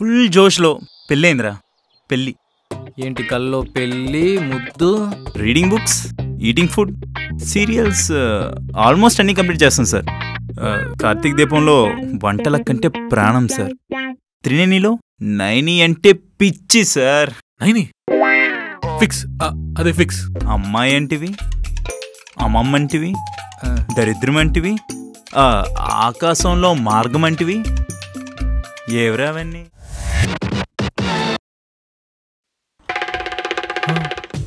Full జోష్లో పెళ్ళైందిరా. పెళ్ళి ఏంటి కల్లో పెళ్ళి ముద్దు reading books eating food serials almost అన్నీ కంప్లీట్ చేస్తాం సార్. కార్తీక్ దీపంలో వంటల కంటే ప్రాణం సార్. త్రినేనిలో నైని అంటే పిచ్చి సార్. నైని ఫిక్స్, అదే ఫిక్స్. అమ్మాయి అంటివి, అమ్మమ్మ అంటివి, దరిద్రం అంటివి, ఆకాశంలో మార్గం అంటివి, ఏవరా అవన్నీ?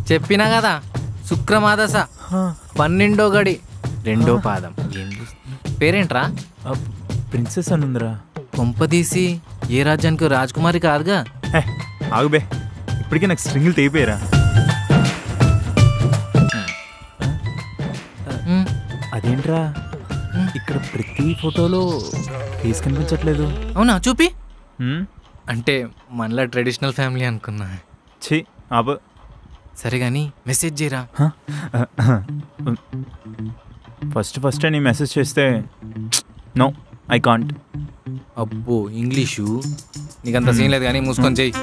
చెప్పినా కదా శుక్రమాదశ 12వ గడి 2వ పాదం. పేరేంట్రా? ప్రిన్సెస్ అనుందిరా. కొంపదీసి ఏ రాజ్యానికి రాజకుమారి కాదుగా? ఆగుబే, ఇప్పటికే నాకు స్ట్రింగులు తెగిపోయారా. అదేంట్రా ఇక్కడ ప్రతి ఫోటోలో ఫేస్ కనిపించట్లేదు? అవునా, చూపి. అంటే మనలా ట్రెడిషనల్ ఫ్యామిలీ అనుకున్నా. ఛీ అబ్. సరే కానీ మెసేజ్ చేయరా. ఫస్ట్ నీ మెసేజ్ చేస్తే నో ఐ కాంట్. అబ్బో ఇంగ్లీషు నీకంత సీన్ లేదు కానీ మూసుకొని చెయ్యి.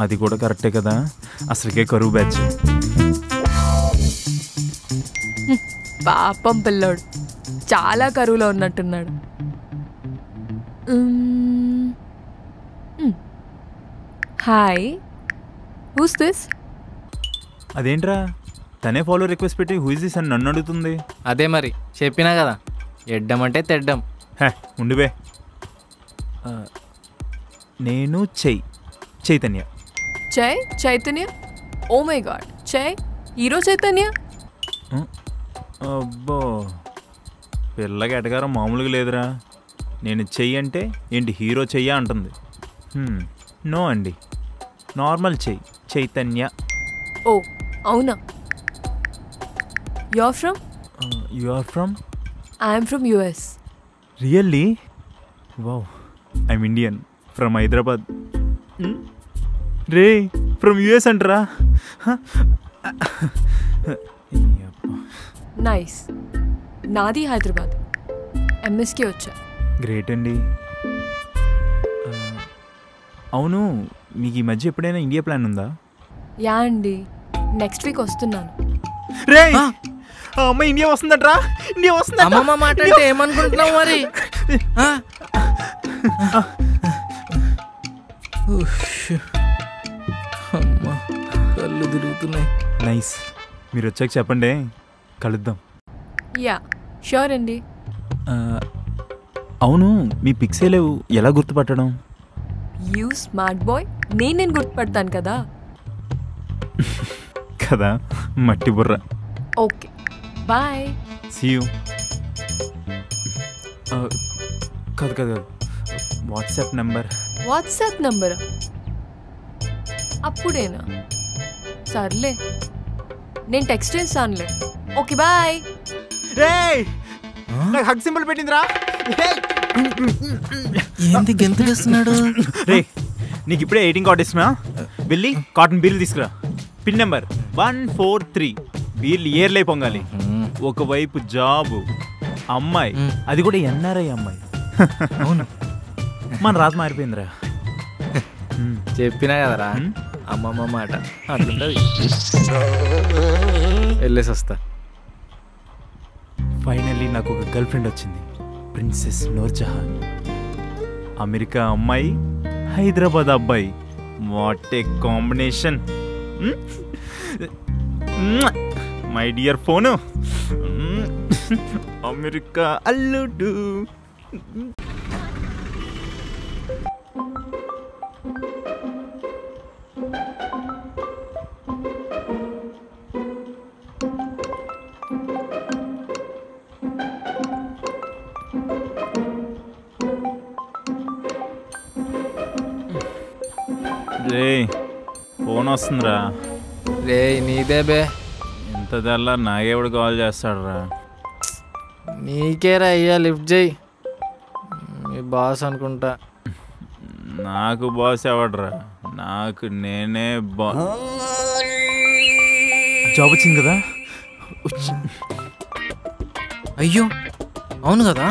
అది కూడా కరెక్టే కదా, అసలుకే కరువు బ్యాచ్. పాపం పిల్లోడు చాలా కరువులో ఉన్నట్టున్నాడు. Hi, who's this? అదేంట్రా తనే ఫాలో రిక్వెస్ట్ పెట్టి హూ ఇస్ దిస్ అని నన్ను అడుగుతుంది? అదే మరి చెప్పినా కదా, ఎడ్డమంటే తెడ్డం. ఉండివే. నేను Chaitanya. Chaitanya? Oh my God, hero Chaitanya? అబ్బో పిల్లకి ఎటగారం మామూలుగా లేదురా. నేను చెయ్యి అంటే ఏంటి హీరో చెయ్యా అంటుంది. నో అండి, నార్మల్ చైతన్య. ఓ అవునా. You are from? I'm from US. Really? Wow, I'm Indian from Hyderabad. రే ఫ్రమ్ యుఎస్ అంటారా? నైస్. నాది హైదరాబాద్, ఎంఎస్కి వచ్చా. గ్రేట్ అండి. అవును, మీకు ఈ మధ్య ఎప్పుడైనా ఇండియా ప్లాన్ ఉందా? యా అండి, నెక్స్ట్ వీక్ వస్తున్నాను. రే అమ్మ ఇండియా వస్తుందట్రా. ఇండియా వస్తుంది. అమ్మమ్మ మాట్లాడితే ఏమనుకుంటున్నావు మరి? అమ్మా కళ్ళు తిరుగుతున్నాయి. నైస్, మీరు వచ్చాక చెప్పండి, కలుద్దాం. యా ష్యూర్ అండి. అవును, మీ పిక్సే లేవు, ఎలా గుర్తుపట్టడం? యూ స్మార్ట్ బాయ్, నేను గుర్తుపడతాను కదా. కదా, మట్టి బుర్ర. Okay bye, see you. కాదు వాట్సాప్ నంబర్. అప్పుడేనా? సర్లే, నేను టెక్స్ట్ చేస్తానులే. Okay bye. నాకు హగ్ సింబల్ పెట్టిందిరా. ఏంది గెంతులేస్తున్నాడు? రే నీకు ఇప్పుడే 18 కార్డు ఇస్తున్నా, వెళ్ళి కాటన్ బీర్లు తీసుకురా. Pin number 143. బీర్లు ఇయర్లై పొంగాలి. ఒకవైపు జాబు, అమ్మాయి, అది కూడా ఎన్ఆర్ఐ అమ్మాయి. అవును, మన రాత మారిపోయిందిరా. చెప్పినా కదరా అమ్మమ్మ మాట అట్లుంటది. వెళ్ళేసి వస్తా. ఫైనల్లీ నాకు ఒక గర్ల్ ఫ్రెండ్ వచ్చింది, ప్రిన్సెస్ నూర్జహాన్. అమెరికా అమ్మాయి, హైదరాబాద్ అబ్బాయి. What a combination. My dear phone, America అల్లుడు. రే ఫోన్ వస్తుందిరా. రే నీదే బే. ఎంత తెల్లా నాగేవుడు కాల్ చేస్తాడురా. నీకేరా అయ్యా, లిఫ్ట్ చేయి. మీ బాస్ అనుకుంటా. నాకు బాస్ ఎవడరా, నాకు నేనే జాబ్ వచ్చింది కదా. అయ్యో అవును కదా.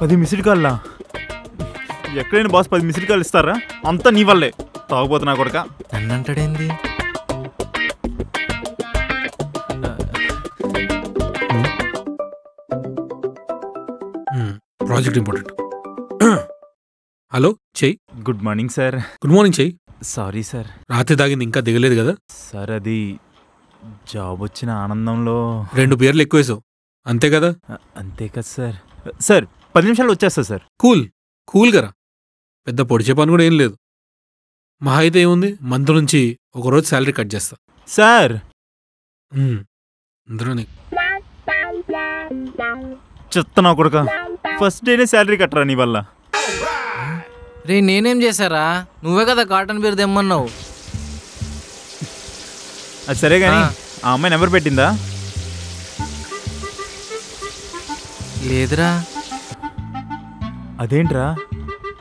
10 మిస్డ్ కాల్లా? ఎక్కడైనా బాస్ 10 మిస్డ్ కాల్ ఇస్తారా? అంతా నీ వల్లే. తాగుపోతున్నా కొడక. నన్ను అంటాడేంది? Project important. హలో చెయ్యి. Good morning sir. Good morning చెయ్యి. Sorry sir. రాత్రి తాగింది ఇంకా దిగలేదు కదా? సార్ అది జాబ్ వచ్చిన ఆనందంలో 2 బియర్లు ఎక్కువేసావు అంతే కదా? అంతే కదా సార్. సార్ 10 నిమిషాలు వచ్చేస్తా సార్. కూల్ గరా. పెద్ద పొడిచే పని కూడా ఏం లేదు. మహా అయితే ఏముంది, మంత్ నుంచి ఒకరోజు శాలరీ కట్ చేస్తా. సార్ అందులోనే చెప్తున్నా కొడుక, ఫస్ట్ డేనే శాలరీ కట్టరా నీ వల్ల. రే నేనేం చేశారా? నువ్వే కదా కాటన్ బీర్ తెమ్మన్నావు. అది సరే కానీ ఆ అమ్మాయి నెంబర్ పెట్టిందా? లేదురా. అదేంట్రా,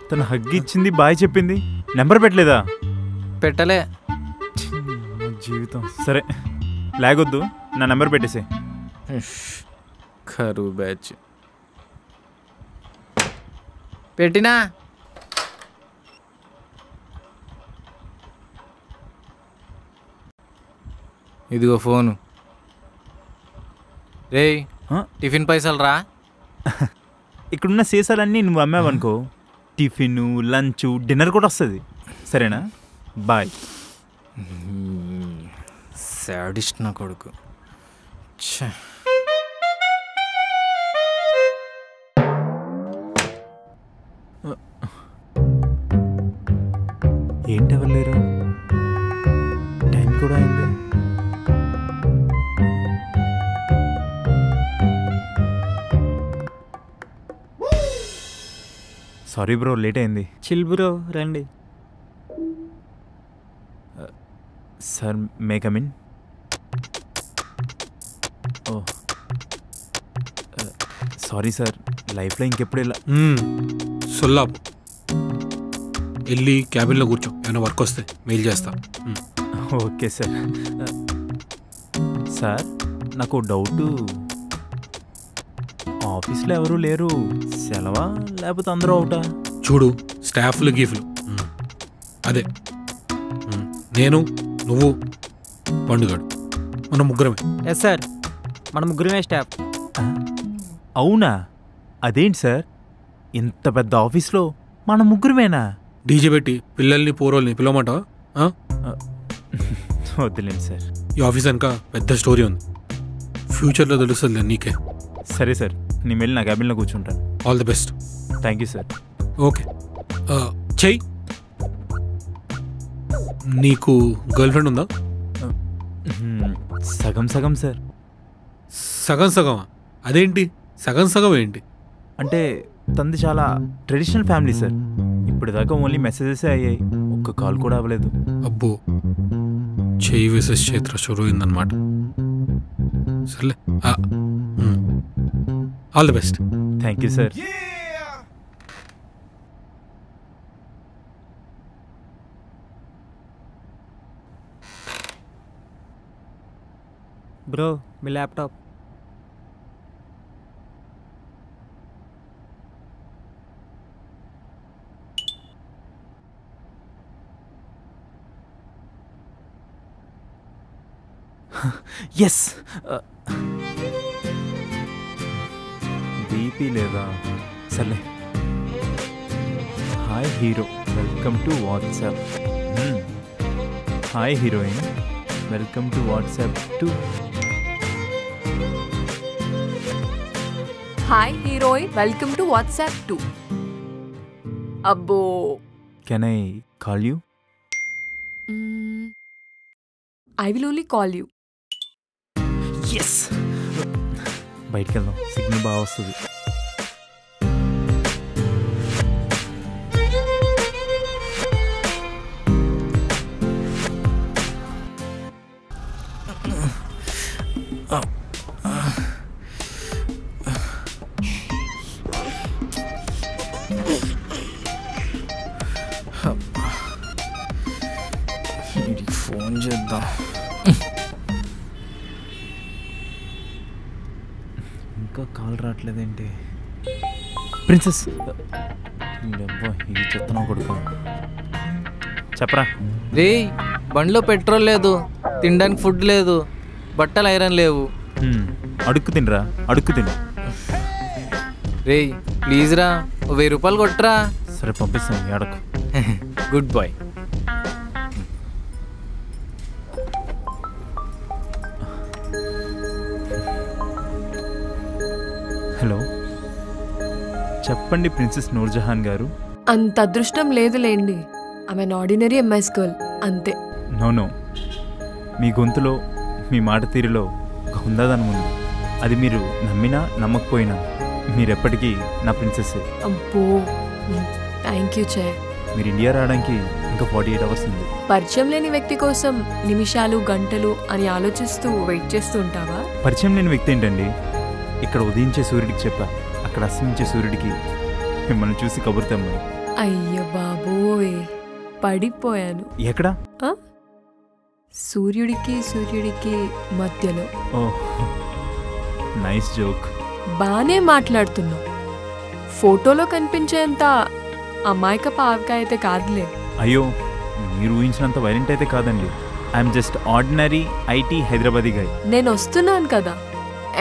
తను హగ్ ఇచ్చింది, బాయ్ చెప్పింది, నెంబర్ పెట్టలేదా? పెట్టలే. జీవితం. సరే లాగొద్దు, నా నెంబర్ పెట్టేసే. కరువు బ్యాచ్ పెట్టినా. ఇదిగో ఫోను. రేయ్ టిఫిన్ పైసలు రా. ఇక్కడున్న సీసాలన్నీ నువ్వు అమ్మావనుకో, టిఫిన్, లంచ్, డిన్నర్ కూడా వస్తుంది. సరేనా? బాయ్. సాడిస్ట్ నా కొడుకు. ఏంటి ఎవరు లేరు? టైం కూడా అయింది. సారీ బ్రో, లేట్ అయింది. చిల్ బ్రో, రండి. Sir may come in? Oh sorry sir, లైఫ్లో ఇంకెప్పుడు ఇలా. సొల్లాపు వెళ్ళి క్యాబిన్లో కూర్చో, ఏమైనా వర్క్ వస్తే మెయిల్ చేస్తా. Okay sir. సార్ నాకు డౌటు, ఆఫీస్లో ఎవరూ లేరు, సెలవా లేకపోతే అందరూ అవుటా? చూడు, స్టాఫ్లు గీఫ్లు అదే నేను, నువ్వు, పండుగాడు, మనం ముగ్గురమే. ఎస్ సార్, మన ముగ్గురమే స్టాఫ్. అవునా? అదేంటి సార్, ఇంత పెద్ద ఆఫీస్లో మన ముగ్గురమేనా? డీజే పెట్టి పిల్లల్ని పోరోల్ని పిలవమంటావా? వద్దులేండి సార్. ఈ ఆఫీస్ వెనక పెద్ద స్టోరీ ఉంది, ఫ్యూచర్లో తెలుస్తుంది నీకే. సరే సార్, నేను వెళ్ళి నా క్యాబిన్లో కూర్చుంటాను. All the best. Thank you sir. Okay చెయ్యి. నీకు గర్ల్ ఫ్రెండ్ ఉందా? సగం సగం సార్. సగం సగమా? అదేంటి సగం సగం ఏంటి? అంటే తనది చాలా ట్రెడిషనల్ ఫ్యామిలీ సార్. ఇప్పటిదాకా ఓన్లీ మెసేజెసే అయ్యాయి, ఒక్క కాల్ కూడా అవ్వలేదు. అబ్బో, చెయ్యి వేసెస్ చేత్ర షురు అయిందనమాట. సర్లే, all the best. Thank you sir. Bro మీ ల్యాప్టాప్. ఎస్. బీపీ లేదా? సర్లే. Hi hero, welcome to WhatsApp. Hi heroine, welcome to WhatsApp too. Hi heroine, welcome to WhatsApp too. అబ్బో, can I call you? I will only call you. Yes. బయటికి వెళ్దాం, signal బాగా వస్తుంది. Phone చేద్దాం. ఇంకా call రావట్లేదేంటి? Princess ఈ చెత్తన కొడుకు చెప్పరా. రే బండిలో పెట్రోల్ లేదు, తినడానికి ఫుడ్ లేదు, బట్టలు ఐరన్ లేవు. అడుక్కు తినరా, అడుక్కు తిను. రే ప్లీజ్ రా, 1000 రూపాయలు కొట్టరా. సరే పంపిస్తాను, అడకు. Goodbye. హలో చెప్పండి ప్రిన్సెస్ నూర్జహాన్ గారు. అంత అదృష్టం లేదులేండి. ఆమె ఆర్డినరీ ఎంఎస్ గర్ల్ అంతే. నో, మీ గొంతులో మీ మాట తీరులో ఒక హుందాదనం ఉంది. అది మీరు నమ్మినా నమ్మకపోయినా మీరెప్పటికీ నా ప్రిన్సెస్సే. అబ్బో థ్యాంక్ యూ చే. మీరు ఇండియా రావడానికి ఇంకా 48 అవర్స్ ఉంది. పరిచయం లేని వ్యక్తి కోసం నిమిషాలు గంటలు అని ఆలోచిస్తూ వెయిట్ చేస్తూ ఉంటావా? పరిచయం లేని వ్యక్తి ఏంటండి? ఇక్కడ ఉదయించే సూర్యుడికి చెప్పా, అక్కడ అస్తమించే సూర్యుడికి మిమ్మల్ని చూసి కబురుతామని. అయ్యో బాబోయ్, పడిపోయాను. ఎక్కడా? సూర్యుడికి మధ్యలో. Oh nice joke. బానే మాట్లాడుతున్నావు. ఫోటోలో కనిపించేంత అమాయకపు ఆవకాయ అయితే కాదులే. అయ్యో మీరు ఊహించినంత వైలెంట్ అయితే కాదండి. I'm just ordinary IT Hyderabadi guy. నేను వస్తున్నాను కదా,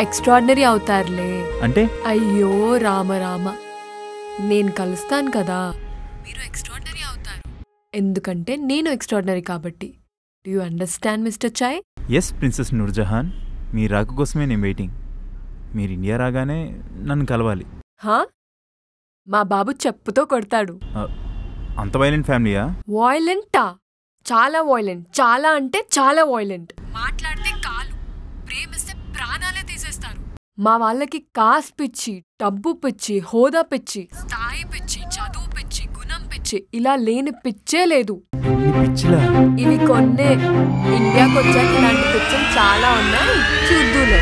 ఎక్స్ట్రాడినరీ అవుతారులే. అంటే? అయ్యో రామ రామ, నేను కలుస్తాను కదా, మీరు ఎక్స్ట్రాడినరీ అవుతారు. ఎందుకంటే నేను ఎక్స్ట్రాడినరీ కాబట్టి. Do you understand mister chai? Yes princess Nurjahan, మీ రాక కోసమే నేను వెయిటింగ్. మీరు ఇండియా రాగానే నన్ను కలవాలి. హా, మా బాబు చెప్పుతో కొడతాడు. అంత వైలెంట్ ఫ్యామిలీయా? వాయిలెంటా? చాలా వాయిలెంట్, చాలా అంటే చాలా వాయిలెంట్. మాట్లాడితే కాలు, ప్రేమిస్తే ప్రాణాలే తీసేస్తారు. మా వాళ్ళకి కాస్ పిచ్చి, డబ్బు పిచ్చి, హోదా పిచ్చి, స్థాయి పిచ్చి, చదువు పిచ్చి, గుణం పిచ్చి, ఇలా లేని పిచ్చే లేదు. పిచ్చిలా? ఇవి కొన్నే. ఇండియాకి వచ్చాక ఇలాంటి పిచ్చలు చాలా ఉన్నాయి, చూద్దులే.